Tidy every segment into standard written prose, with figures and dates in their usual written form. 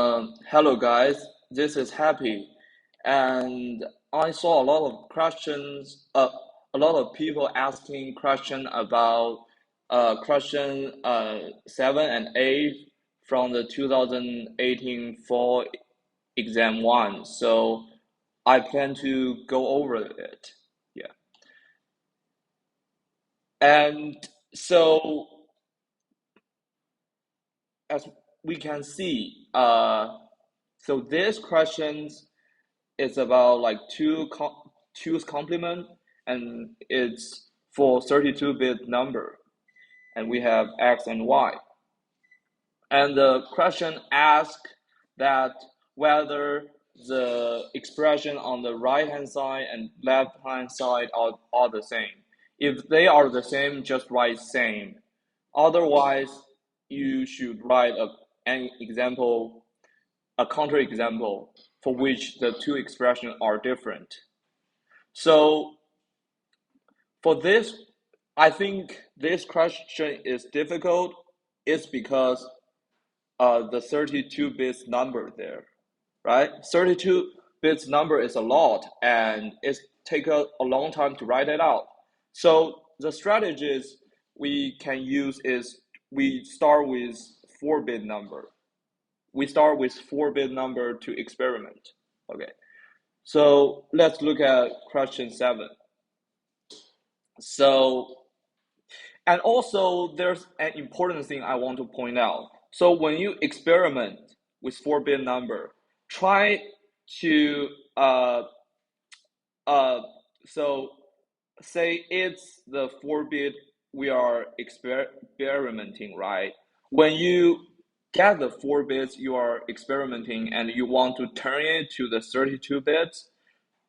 Hello guys, this is Happy, and I saw a lot of questions, a lot of people asking question about question 7 and 8 from the 2018 fall exam one. So I plan to go over it. Yeah, and so as we can see, so these questions it's about like two's complement, and it's for 32-bit number, and we have x and y. And the question asks that whether the expression on the right hand side and left hand side are the same. If they are the same, just write same. Otherwise, you should write an example, a counterexample for which the two expressions are different. So for this, I think this question is difficult. It's because the 32 bits number there, right? 32 bits number is a lot, and it's take a long time to write it out. So the strategies we can use is we start with 4-bit number. We start with 4-bit number to experiment. Okay, so let's look at question 7. So, and also there's an important thing I want to point out. So when you experiment with 4-bit number, try to so say it's the 4-bit we are experimenting, right? When you get the 4 bits you are experimenting and you want to turn it to the 32 bits,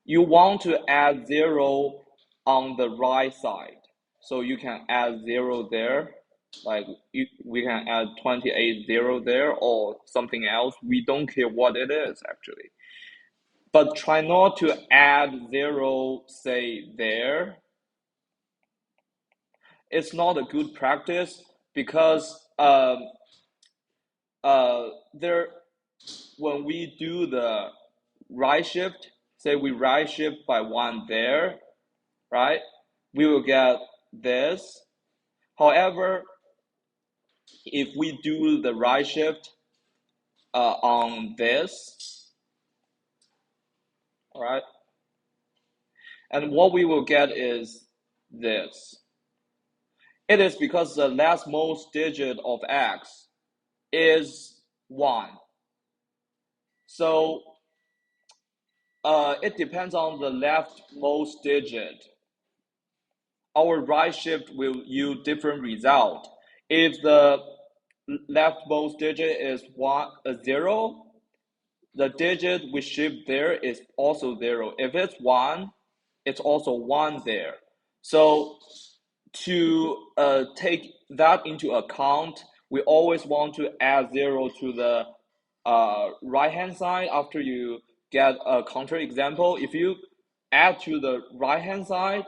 you want to add 0 on the right side. So you can add 0 there, like we can add 28 0 there or something else. We don't care what it is actually. But try not to add 0, say, there. It's not a good practice because there, when we do the right shift, say we right shift by 1 there, right? We will get this. However, if we do the right shift on this, all right, and what we will get is this. It is because the leftmost digit of x is 1. So it depends on the leftmost digit. Our right shift will yield different result. If the leftmost digit is 0, the digit we shift there is also 0. If it's 1, it's also 1 there. So to take that into account, we always want to add 0 to the right hand side after you get a counterexample. If you add to the right hand side,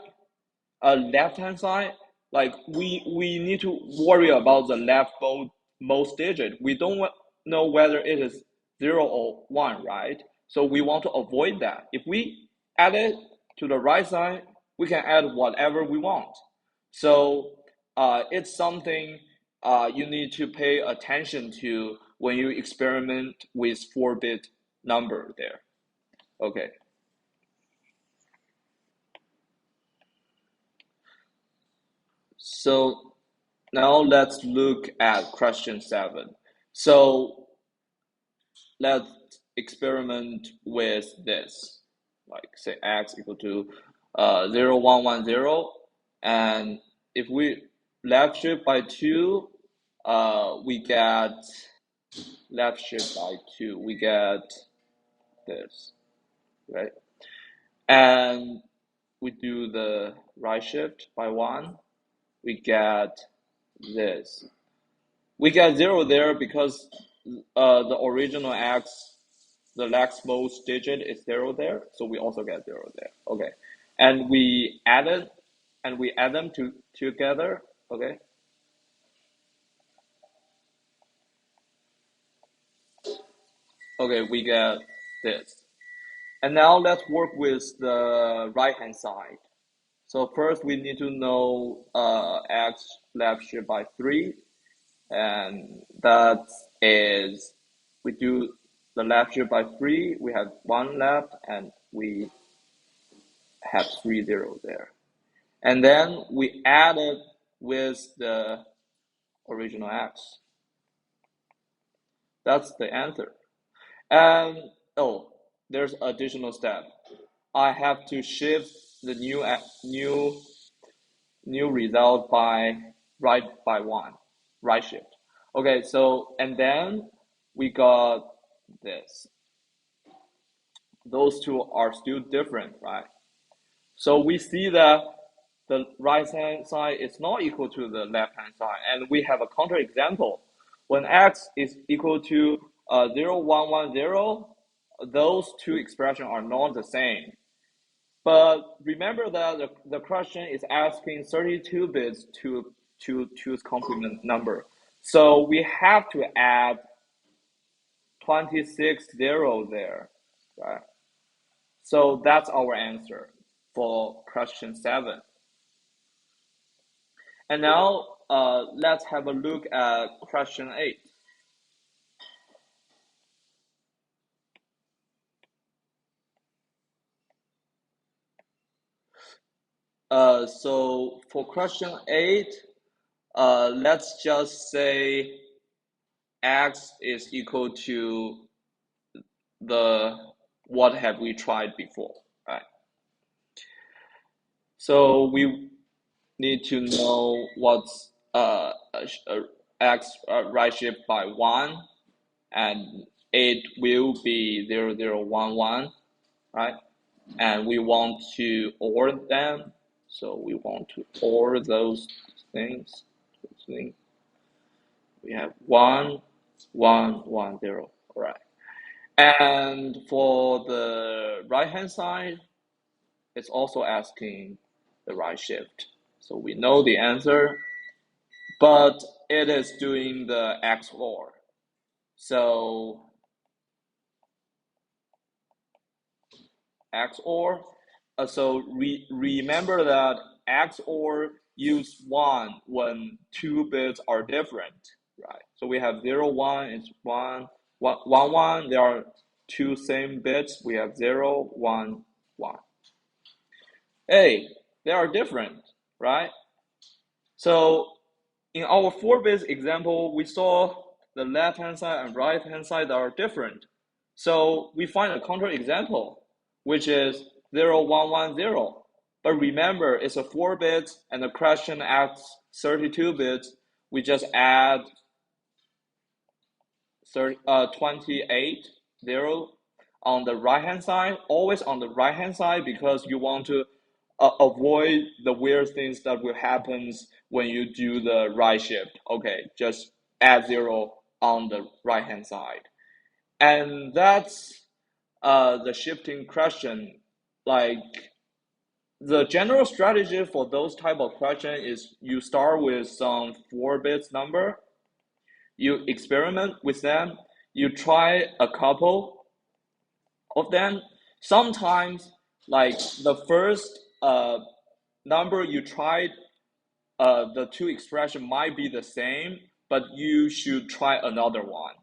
left hand side, like we need to worry about the leftmost digit. We don't know whether it is 0 or 1, right? So we want to avoid that. If we add it to the right side, we can add whatever we want. So it's something you need to pay attention to when you experiment with 4-bit number there. Okay. So now let's look at question 7. So let's experiment with this, like say x equal to 0, 1, 1, 0, and if we left shift by 2, we get left shift by 2, we get this, right? And we do the right shift by 1, we get this. We get 0 there because the original x, the leftmost digit is 0 there, so we also get 0 there. Okay, and we add them together. Okay, Okay, we get this. And now let's work with the right hand side. So first we need to know x left shift by 3, and that is, we do the left shift by 3, we have 1 left, and we have 3 zeros there. And then we add it with the original x. That's the answer. And oh, there's additional step. I have to shift the new result by right by 1, right shift. Okay, so and then we got this. Those two are still different, right? So we see that the right hand side is not equal to the left hand side, and we have a counterexample. When x is equal to 0, 1, 1, 0, those two expressions are not the same. But remember that the question is asking 32 bits to choose complement number. So we have to add 26 zeros there, right? So that's our answer for question 7. And now let's have a look at question 8. So for question 8, let's just say x is equal to the what have we tried before, right? So we need to know what's x right shift by 1, and it will be 0, 0, 1, 1, right? And we want to OR them, so we want to OR those things. We have 1, 1, 1, 0. All right. And for the right hand side, it's also asking the right shift. So we know the answer, but it is doing the XOR. So XOR, remember that XOR use 1 when 2 bits are different, right? So we have 0, 1, it's 1, 1, 1, 1, there are 2 same bits, we have 0, 1, 1. Hey, they are different, right? So in our 4-bit example, we saw the left-hand side and right-hand side are different. So we find a counterexample, which is 0, 1, 1, 0. But remember, it's a 4-bit and the question asks 32 bits. We just add 28, 0 on the right-hand side, always on the right-hand side, because you want to avoid the weird things that will happen when you do the right shift. Okay, just add 0 on the right-hand side. And that's the shifting question. Like, the general strategy for those type of question is you start with some 4-bit number, you experiment with them, you try a couple of them. Sometimes, like the first number you tried, the two expression might be the same, but you should try another one.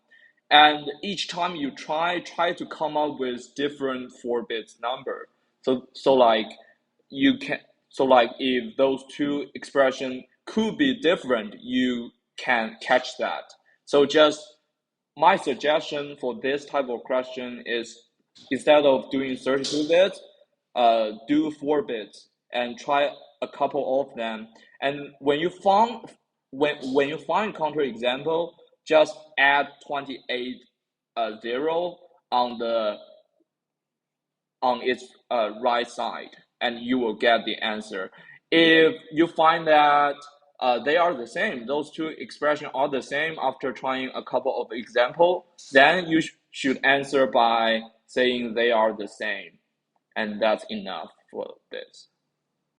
And each time you try to come up with different 4-bit number. So like you can, so like if those two expression could be different, you can catch that. So just my suggestion for this type of question is, instead of doing 32 bits, do 4 bits and try a couple of them. And when you find counterexample, just add 28 0 on its right side, and you will get the answer. If you find that they are the same, those two expressions are the same after trying a couple of examples, then you should answer by saying they are the same, and that's enough for this.